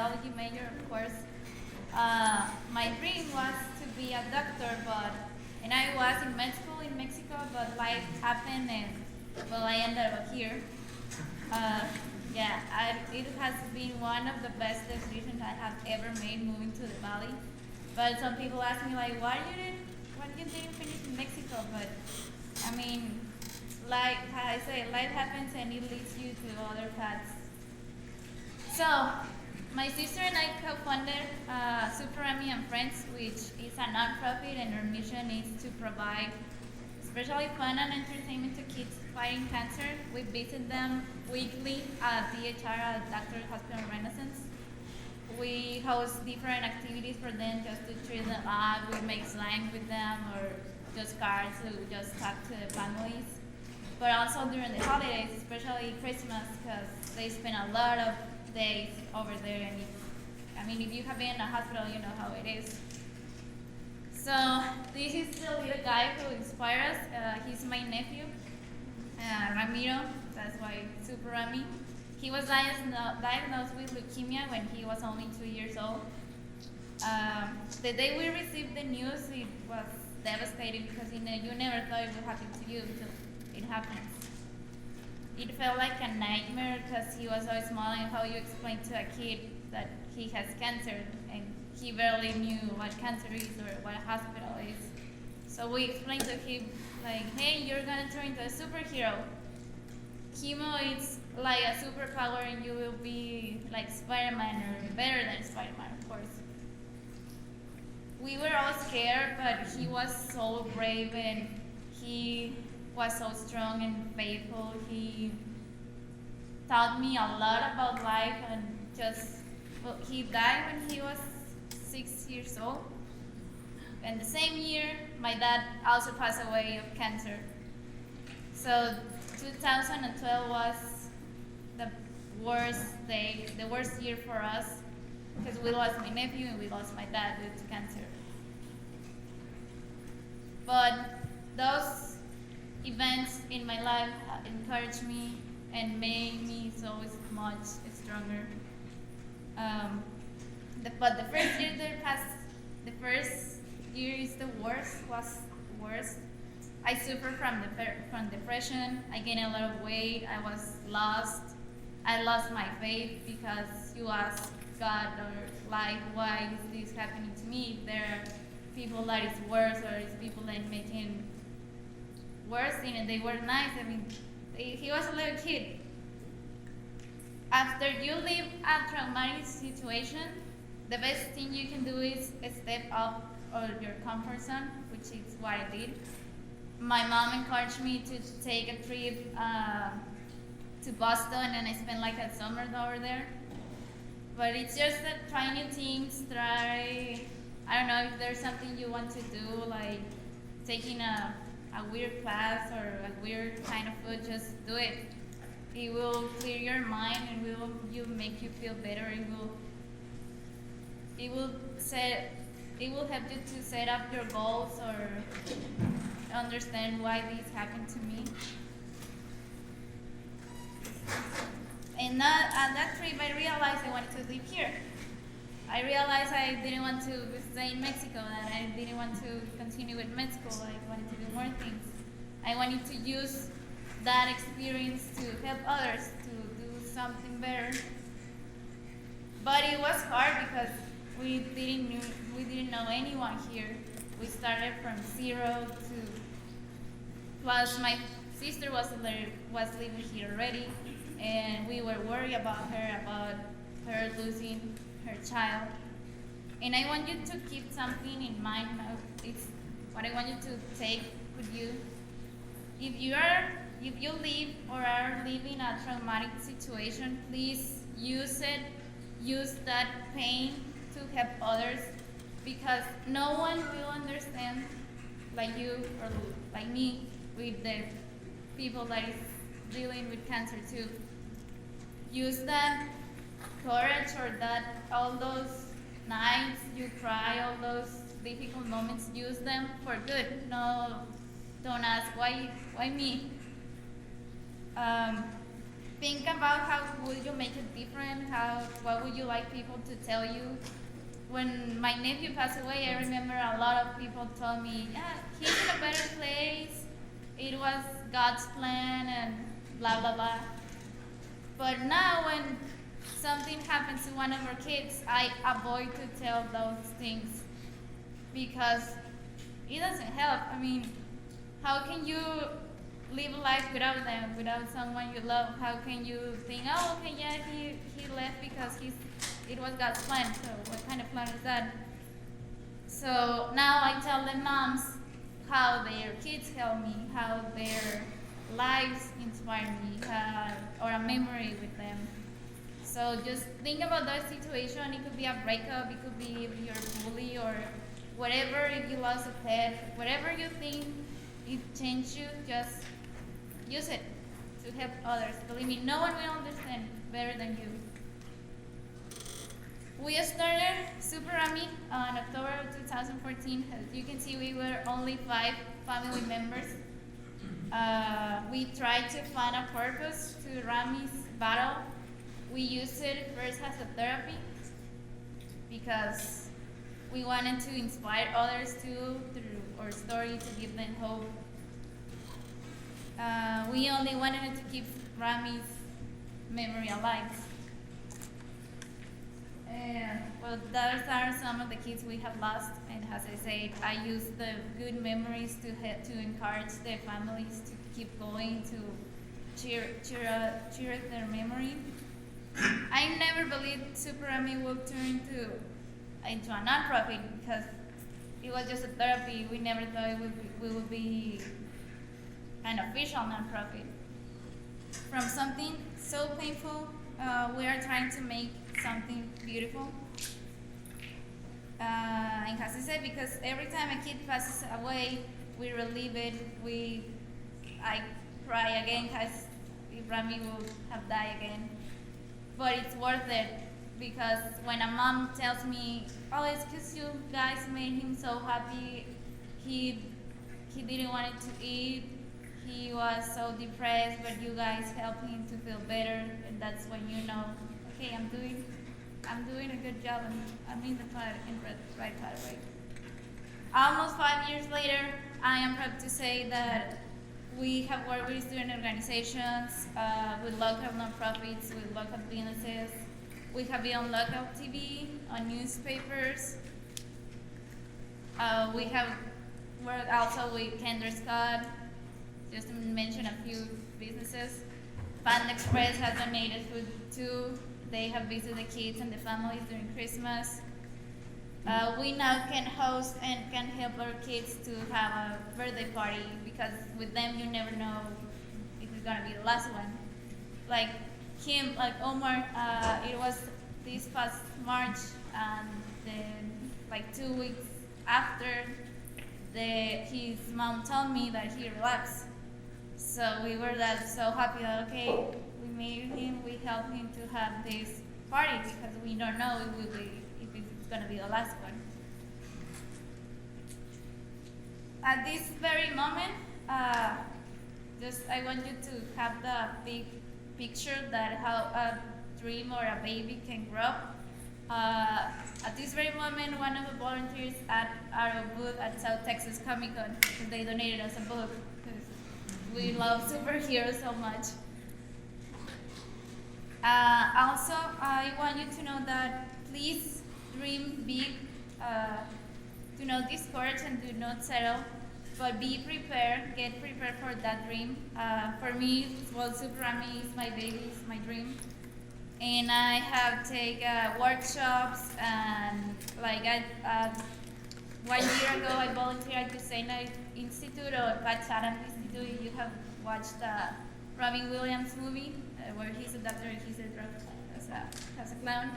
biology major, of course. My dream was to be a doctor, and I was in med school in Mexico, but life happened and, well, I ended up here. It has been one of the best decisions I have ever made moving to the valley. But some people ask me like, why you didn't finish in Mexico? But I mean, like I say, life happens and it leads you to other paths. So my sister and I co-funded Super Remy and Friends, which is a non-profit, and our mission is to provide especially fun and entertainment to kids fighting cancer. We visit them weekly at DHR, at Doctor Hospital Renaissance. We host different activities for them just to treat them up. We make slang with them or just cards to just talk to the families. But also during the holidays, especially Christmas, because they spend a lot of days over there. And if you have been in a hospital, you know how it is. So this is the little guy who inspires us. He's my nephew, Ramiro. That's why Super Remy. He was diagnosed with leukemia when he was only 2 years old. The day we received the news, it was devastating because you never thought it would happen to you until it happens. It felt like a nightmare because he was so small, and how you explain to a kid that he has cancer and he barely knew what cancer is or what a hospital is. So we explained to him like, hey, you're gonna turn into a superhero. Chemo is like a superpower and you will be like Spider-Man or better than Spider-Man, of course. We were all scared, but he was so brave and he was so strong and faithful. He taught me a lot about life, and he died when he was 6 years old. And the same year, my dad also passed away of cancer. So 2012 was the worst year for us, because we lost my nephew and we lost my dad due to cancer. But those events in my life encouraged me and made me so much stronger. But the first year is the worst. I suffered from depression. I gained a lot of weight. I was lost. I lost my faith because you ask God or life, why is this happening to me? There are people that is worse, or it's people that making worse thing, and they were nice. He was a little kid. After you live a traumatic situation, the best thing you can do is step up of your comfort zone, which is what I did. My mom encouraged me to take a trip to Boston, and I spent like a summer over there. But it's just that try new things, I don't know, if there's something you want to do, like taking a weird class or a weird kind of food, just do it. It will clear your mind and will make you feel better. It will help you to set up your goals or understand why this happened to me. And at that trip, I realized I wanted to live here. I realized I didn't want to stay in Mexico, that I didn't want to continue with med school. I wanted to do more things. I wanted to use that experience to help others to do something better. But it was hard because we didn't know anyone here. We started from zero plus my sister was living here already, and we were worried about her losing her child. And I want you to keep something in mind. It's what I want you to take with you. If you live or are living a traumatic situation, please use that pain to help others, because no one will understand like you or like me with the people that is dealing with cancer too. Use that courage, or all those nights you cry, all those difficult moments, use them for good. No, don't ask why me. think about how would you make it different, what would you like people to tell you. When my nephew passed away, I remember a lot of people told me, yeah, he's in a better place, it was God's plan, and blah blah blah. But now when something happens to one of our kids, I avoid to tell those things because it doesn't help. I mean, how can you live life without them, without someone you love? How can you think, oh, okay, yeah, he left because it was God's plan. So what kind of plan is that? So now I tell the moms how their kids help me, how their lives inspire me, or a memory with them. So just think about that situation. It could be a breakup, it could be if you're bully or whatever, if you lost a pet, whatever you think it changed you, just use it to help others. Believe me, no one will understand better than you. We started Super Rami on October of 2014. As you can see, we were only 5 family members. We tried to find a purpose to Rami's battle. We used it first as a therapy because we wanted to inspire others too through our story, to give them hope. We only wanted to keep Rami's memory alive. Well, those are some of the kids we have lost, and as I said, I use the good memories to encourage their families to keep going, to cheer up their memory. I never believed Super Rami would turn into a non-profit because it was just a therapy. We never thought we would be an official non-profit. From something so painful, we are trying to make something beautiful. And as I said, because every time a kid passes away, we relieve it. I cry again because Rami will have died again. But it's worth it because when a mom tells me, oh, it's because you guys made him so happy, he didn't want to eat, he was so depressed, but you guys helped him to feel better, and that's when you know, okay, I'm doing a good job, and I'm in the right pathway. Almost 5 years later, I am proud to say that we have worked with student organizations, with local nonprofits, with local businesses. We have been on local TV, on newspapers. We have worked also with Kendra Scott, just to mention a few businesses. Panda Express has donated food too. They have visited the kids and the families during Christmas. We now can host and can help our kids to have a birthday party because with them you never know if it's gonna be the last one. Like him, like Omar, it was this past March, and then like 2 weeks after, his mom told me that he relapsed. So we were so happy that okay, we made him, we helped him to have this party because we don't know if it's gonna be the last one. At this very moment, just I want you to have the big picture that how a dream or a baby can grow. At this very moment, one of the volunteers at our booth at South Texas Comic Con, they donated us a book because we love superheroes so much. Also, I want you to know that please dream big. Do not discourage and do not settle, but be prepared. Get prepared for that dream. For me, well, Super Rami is my baby, it's my dream. And I have taken workshops, and like 1 year ago, I volunteered at the Cristina Institute or Patch Adams Institute. You have watched the Robin Williams movie where he's a doctor and he's a drug as a clown.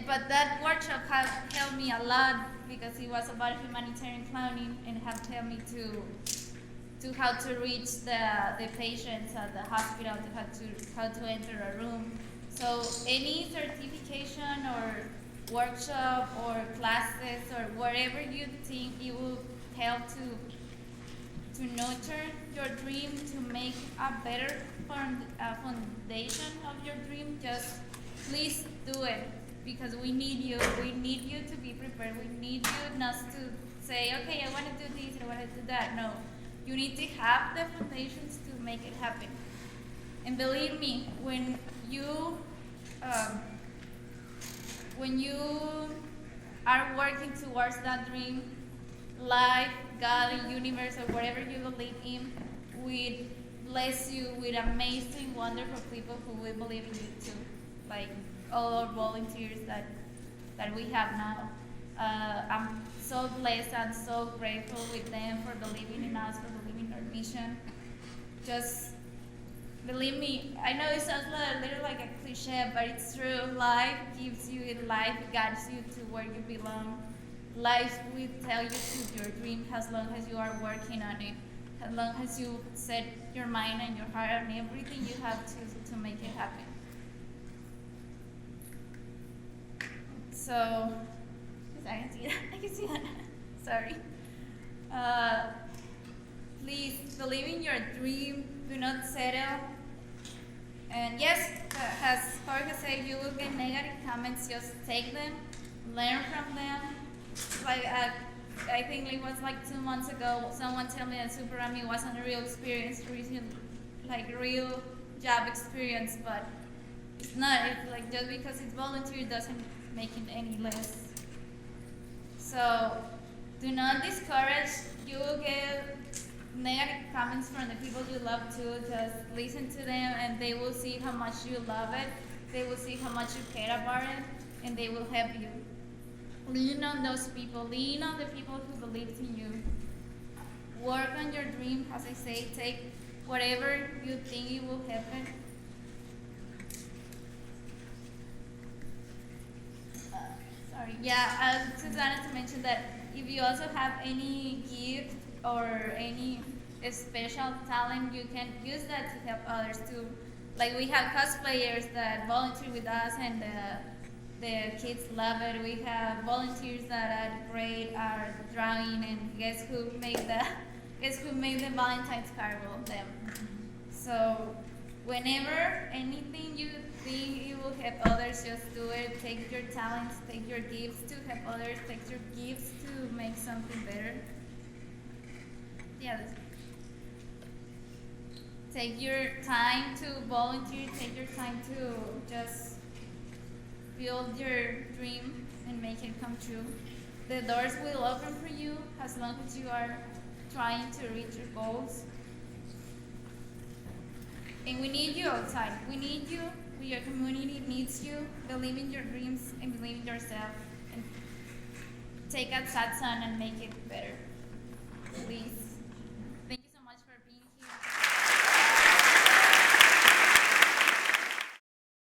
But that workshop has helped me a lot because it was about humanitarian clowning and have helped me to how to reach the patients at the hospital, to how to enter a room. So any certification or workshop or classes or whatever you think it will help to nurture your dream, to make a better foundation of your dream, just please do it, because we need you. We need you to be prepared. We need you not to say, okay, I want to do this, I want to do that. No, you need to have the foundations to make it happen. And believe me, um, when you are working towards that dream, life, God, the universe, or whatever you believe in, will bless you with amazing, wonderful people who will believe in you too. Like all our volunteers that we have now. I'm so blessed and so grateful with them for believing in us, for believing in our mission. Just believe me, I know it sounds a little like a cliche, but it's true. Life gives you, life guides you to where you belong. Life will tell you to your dream as long as you are working on it, as long as you set your mind and your heart on everything you have to make it happen. So, I can see that. I can see that. Sorry. Please believe in your dream. Do not settle. And yes, as Jorge said, you will get negative comments. Just take them, learn from them. Like I think it was like 2 months ago, someone told me that Super Army wasn't a real experience, like real job experience, but it's not. It's like just because it's volunteer doesn't make it any less. So do not discourage. You will get negative comments from the people you love too. Just listen to them, and they will see how much you love it. They will see how much you care about it, and they will help you. Lean on those people. Lean on the people who believe in you. Work on your dream, as I say. Take whatever you think it will happen. Sorry. Yeah, I just wanted to mention that if you also have any gift or any special talent, you can use that to help others too. Like we have cosplayers that volunteer with us, and the kids love it. We have volunteers that are great at drawing, and guess who made the Valentine's card? Well, them. So whenever anything you think it will help others, just do it. Take your talents, take your gifts to help others, take your gifts to make something better. Yeah. Take your time to volunteer, take your time to just build your dream and make it come true. The doors will open for you as long as you are trying to reach your goals. And we need you outside. We need you. Your community needs you. Believe in your dreams and believe in yourself. And take out that sun and make it better.